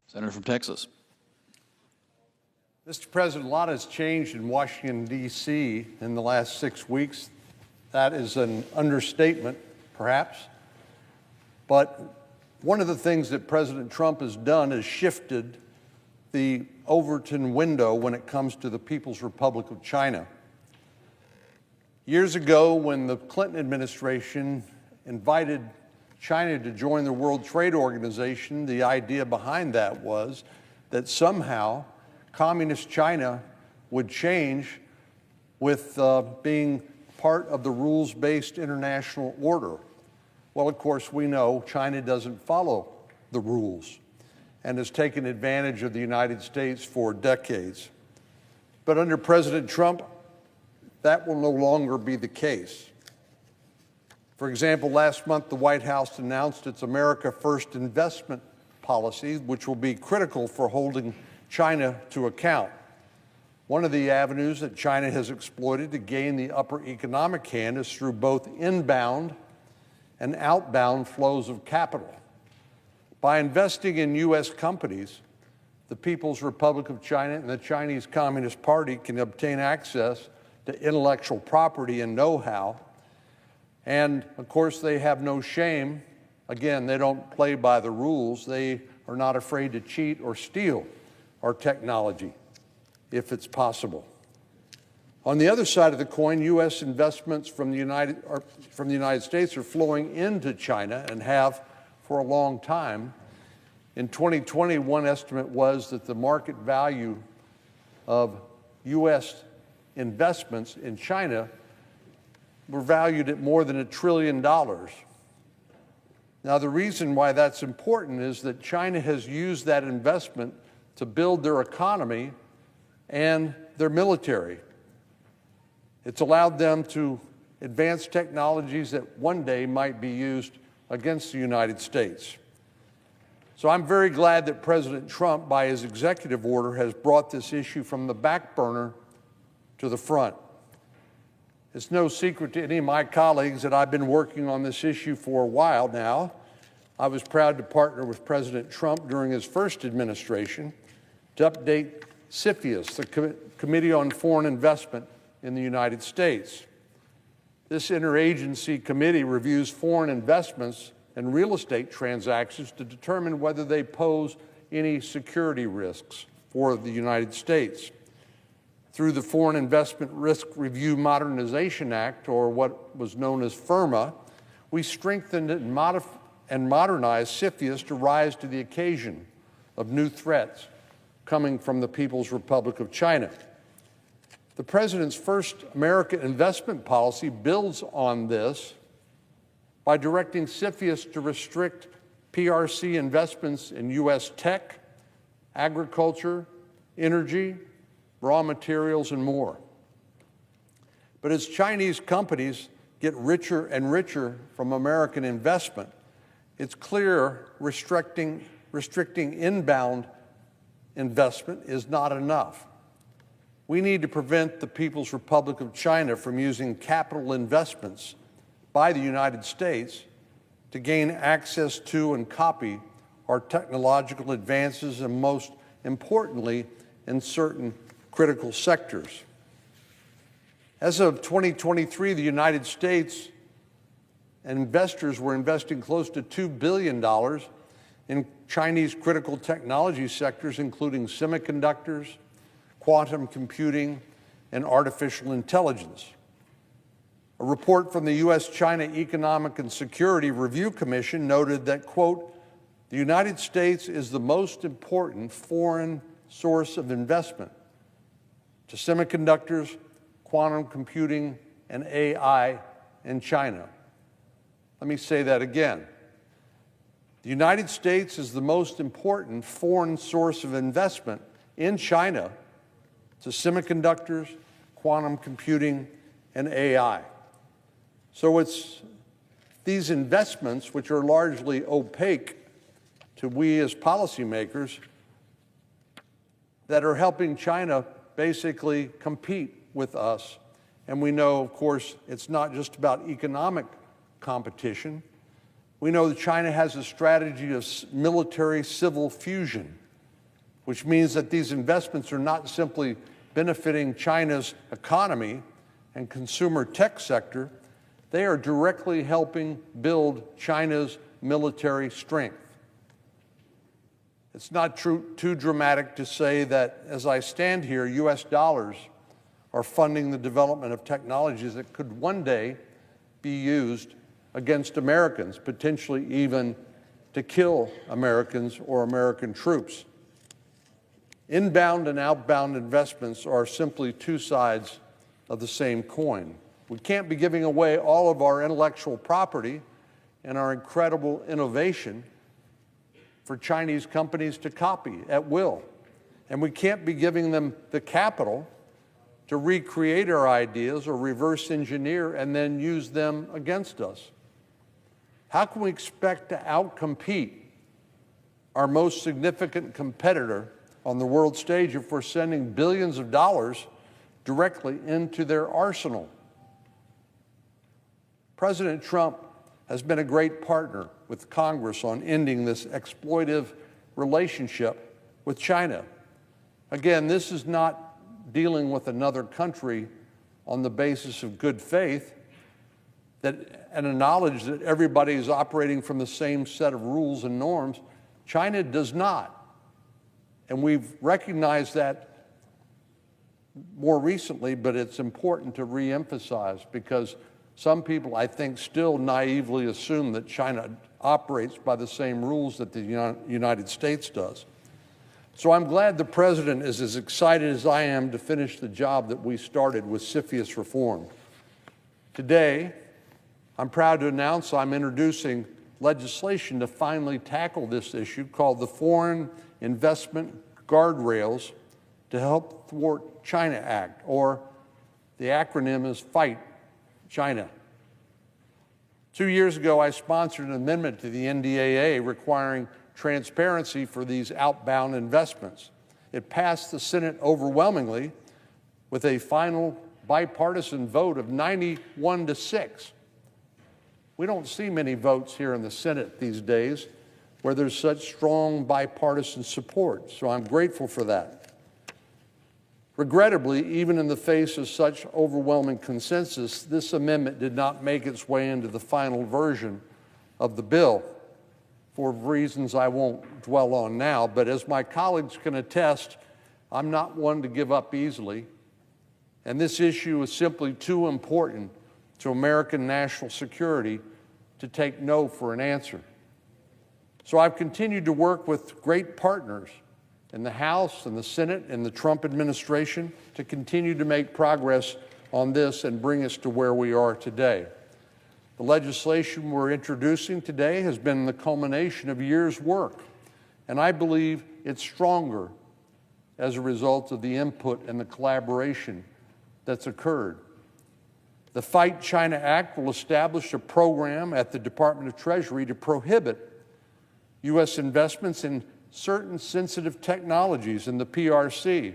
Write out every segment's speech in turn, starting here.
Senator from Texas. Mr. President, a lot has changed in Washington, D.C. in the last 6 weeks. That is an understatement, perhaps. But one of the things that President Trump has done is shifted the Overton window when it comes to the People's Republic of China. Years ago, when the Clinton administration invited China to join the World Trade Organization, the idea behind that was that somehow Communist China would change with being part of the rules-based international order. Well, of course, we know China doesn't follow the rules and has taken advantage of the United States for decades. But under President Trump, that will no longer be the case. For example, last month, the White House announced its America First investment policy, which will be critical for holding China to account. One of the avenues that China has exploited to gain the upper economic hand is through both inbound and outbound flows of capital. By investing in U.S. companies, the People's Republic of China and the Chinese Communist Party can obtain access to intellectual property and know-how. And, of course, they have no shame. Again, they don't play by the rules. They are not afraid to cheat or steal our technology, if it's possible. On the other side of the coin, U.S. investments from the United States are flowing into China and have for a long time. In 2020, one estimate was that the market value of U.S. investments in China were valued at more than $1 trillion. Now, the reason why that's important is that China has used that investment to build their economy and their military. It's allowed them to advance technologies that one day might be used against the United States. So I'm very glad that President Trump, by his executive order, has brought this issue from the back burner to the front. It's no secret to any of my colleagues that I've been working on this issue for a while now. I was proud to partner with President Trump during his first administration to update CFIUS, the Committee on Foreign Investment in the United States. This interagency committee reviews foreign investments and real estate transactions to determine whether they pose any security risks for the United States. Through the Foreign Investment Risk Review Modernization Act, or what was known as FIRMA, we strengthened and modernized CFIUS to rise to the occasion of new threats coming from the People's Republic of China. The President's first American investment policy builds on this by directing CFIUS to restrict PRC investments in U.S. tech, agriculture, energy, raw materials, and more. But as Chinese companies get richer and richer from American investment, it's clear restricting inbound investment is not enough. We need to prevent the People's Republic of China from using capital investments by the United States to gain access to and copy our technological advances, and most importantly, in certain critical sectors. As of 2023, the United States and investors were investing close to $2 billion in Chinese critical technology sectors, including semiconductors, quantum computing, and artificial intelligence. A report from the U.S.-China Economic and Security Review Commission noted that, quote, the United States is the most important foreign source of investment to semiconductors, quantum computing, and AI in China. Let me say that again. The United States is the most important foreign source of investment in China to semiconductors, quantum computing, and AI. So it's these investments, which are largely opaque to we as policymakers, that are helping China basically compete with us. And we know, of course, it's not just about economic competition. We know that China has a strategy of military-civil fusion which means that these investments are not simply benefiting China's economy and consumer tech sector, they are directly helping build China's military strength. It's not too dramatic to say that as I stand here, US dollars are funding the development of technologies that could one day be used against Americans, potentially even to kill Americans or American troops. Inbound and outbound investments are simply two sides of the same coin. We can't be giving away all of our intellectual property and our incredible innovation for Chinese companies to copy at will. And we can't be giving them the capital to recreate our ideas or reverse engineer and then use them against us. How can we expect to outcompete our most significant competitor on the world stage if we're sending billions of dollars directly into their arsenal? President Trump has been a great partner with Congress on ending this exploitive relationship with China. Again, this is not dealing with another country on the basis of good faith and a knowledge that everybody is operating from the same set of rules and norms. China does not. And we've recognized that more recently, but it's important to reemphasize because some people, I think, still naively assume that China operates by the same rules that the United States does. So I'm glad the President is as excited as I am to finish the job that we started with CFIUS reform. Today, I'm proud to announce I'm introducing legislation to finally tackle this issue called the Foreign Investment Guardrails to Help Thwart China Act, or the acronym is FIGHT China. 2 years ago, I sponsored an amendment to the NDAA requiring transparency for these outbound investments. It passed the Senate overwhelmingly with a final bipartisan vote of 91-6. We don't see many votes here in the Senate these days where there's such strong bipartisan support, so I'm grateful for that. Regrettably, even in the face of such overwhelming consensus, this amendment did not make its way into the final version of the bill for reasons I won't dwell on now, but as my colleagues can attest, I'm not one to give up easily, and this issue is simply too important to American national security to take no for an answer. So I've continued to work with great partners in the House and the Senate and the Trump administration to continue to make progress on this and bring us to where we are today. The legislation we're introducing today has been the culmination of years' work, and I believe it's stronger as a result of the input and the collaboration that's occurred. The Fight China Act will establish a program at the Department of Treasury to prohibit U.S. investments in certain sensitive technologies in the PRC.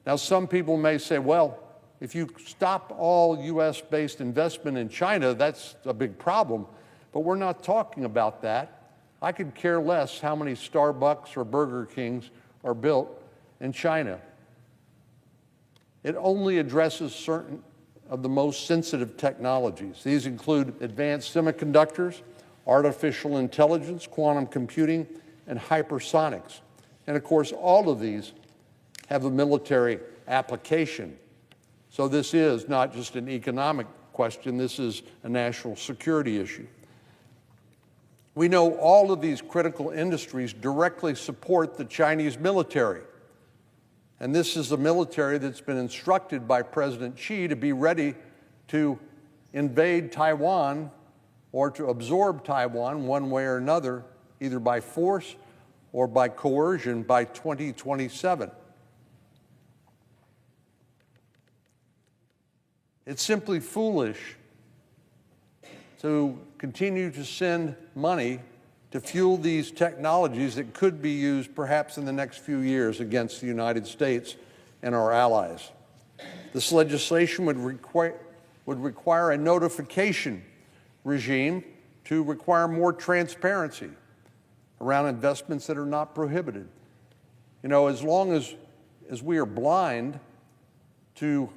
Now, some people may say, well, if you stop all U.S.-based investment in China, that's a big problem. But we're not talking about that. I could care less how many Starbucks or Burger Kings are built in China. It only addresses certain of the most sensitive technologies. These include advanced semiconductors, artificial intelligence, quantum computing, and hypersonics. And of course, all of these have a military application. So this is not just an economic question, this is a national security issue. We know all of these critical industries directly support the Chinese military. And this is a military that's been instructed by President Xi to be ready to invade Taiwan or to absorb Taiwan one way or another, either by force or by coercion by 2027. It's simply foolish to continue to send money to fuel these technologies that could be used perhaps in the next few years against the United States and our allies. This legislation would require a notification regime to require more transparency around investments that are not prohibited. You know, as long as we are blind to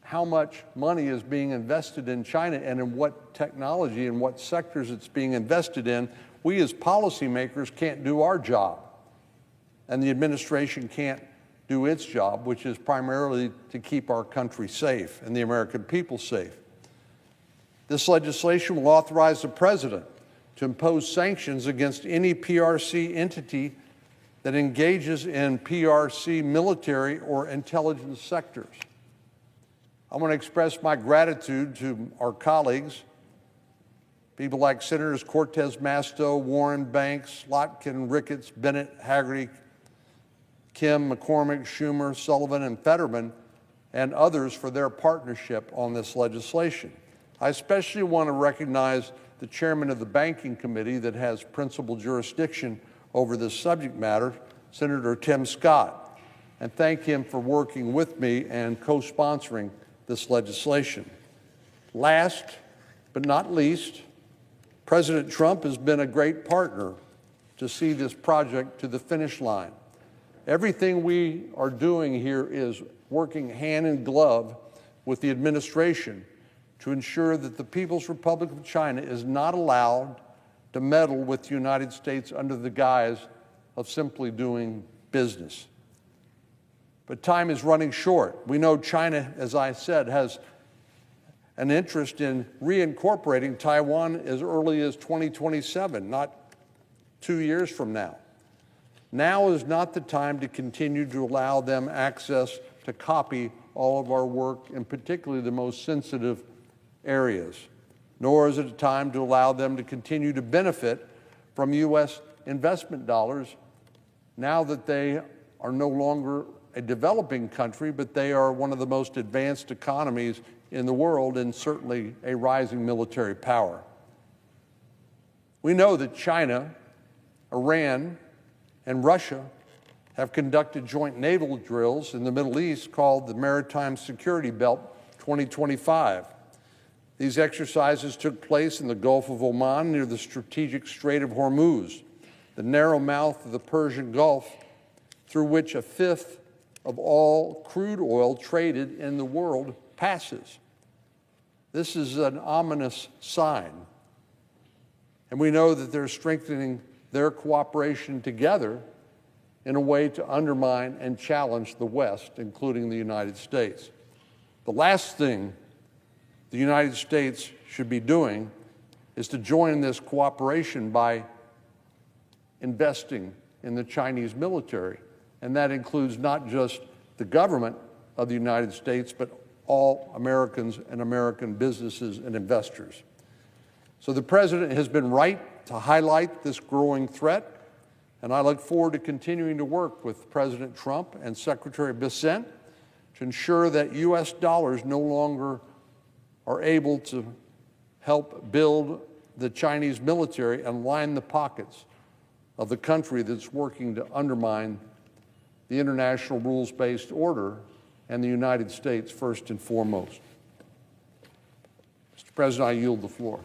how much money is being invested in China and in what technology and what sectors it's being invested in, we as policymakers can't do our job. And the administration can't do its job, which is primarily to keep our country safe and the American people safe. This legislation will authorize the President to impose sanctions against any PRC entity that engages in PRC military or intelligence sectors. I want to express my gratitude to our colleagues, people like Senators Cortez Masto, Warren, Banks, Slotkin, Ricketts, Bennett, Hagerty, Kim, McCormick, Schumer, Sullivan, and Fetterman, and others for their partnership on this legislation. I especially want to recognize the chairman of the Banking Committee that has principal jurisdiction over this subject matter, Senator Tim Scott, and thank him for working with me and co-sponsoring this legislation. Last but not least, President Trump has been a great partner to see this project to the finish line. Everything we are doing here is working hand in glove with the administration to ensure that the People's Republic of China is not allowed to meddle with the United States under the guise of simply doing business. But time is running short. We know China, as I said, has an interest in reincorporating Taiwan as early as 2027, not 2 years from now. Now is not the time to continue to allow them access to copy all of our work, and particularly the most sensitive areas, nor is it a time to allow them to continue to benefit from U.S. investment dollars now that they are no longer a developing country, but they are one of the most advanced economies in the world and certainly a rising military power. We know that China, Iran, and Russia have conducted joint naval drills in the Middle East called the Maritime Security Belt 2025. These exercises took place in the Gulf of Oman near the strategic Strait of Hormuz, the narrow mouth of the Persian Gulf, through which a fifth of all crude oil traded in the world passes. This is an ominous sign. And we know that they're strengthening their cooperation together in a way to undermine and challenge the West, including the United States. The last thing the United States should be doing is to join this cooperation by investing in the Chinese military. And that includes not just the government of the United States, but all Americans and American businesses and investors. So the President has been right to highlight this growing threat, and I look forward to continuing to work with President Trump and Secretary Bessent to ensure that U.S. dollars no longer are able to help build the Chinese military and line the pockets of the country that's working to undermine the international rules-based order and the United States first and foremost. Mr. President, I yield the floor.